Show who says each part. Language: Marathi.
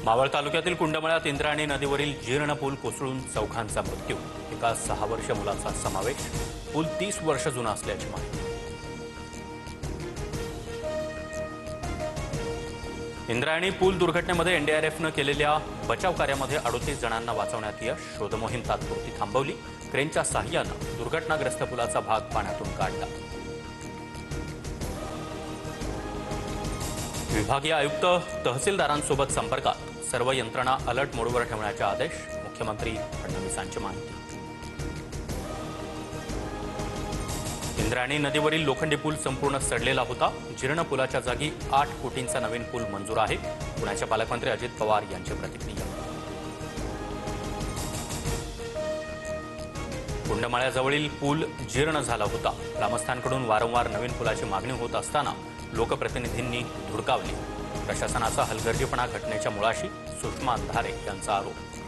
Speaker 1: मावळ तालुक्यातील कुंडमळ्यात इंद्रायणी नदीवरील जीर्ण पूल कोसळून चौघांचा मृत्यू, एका 6 वर्षीय मुलाचा समावेश। पूल 30 वर्ष जुना असल्याची माहिती। इंद्रायणी पूल दुर्घटनेमध्ये एनडीआरएफनं केलेल्या बचाव कार्यामध्ये 38 जणांना वाचवण्यात यश। शोधमोहीम तात्पुरती थांबवली। क्रेनच्या सहाय्यानं दुर्घटनाग्रस्त पुलाचा भाग पाण्यातून काढला। विभागीय आयुक्त तहसीलदारांसोबत संपर्कात, सर्व यंत्रणा अलर्ट मोडवर ठेवण्याचे आदेश। मुख्यमंत्री फडणवीसांची माहिती। इंद्रायणी नदीवरील लोखंडी पूल संपूर्ण सडलेला होता। जीर्ण पुलाच्या जागी 8 कोटींचा नवीन पूल मंजूर आहे। पुण्याचे पालकमंत्री अजित पवार यांची प्रतिक्रिया। कुंडमळ्याजवळील पूल जीर्ण झाला होता। ग्रामस्थांकडून वारंवार नवीन पुलाची मागणी होत असताना लोकप्रतिनिधींनी धुडकावली। प्रशासनाचा हलगर्जीपणा घटनेच्या मुळाशी, सुषमा अंधारे यांचा आरोप।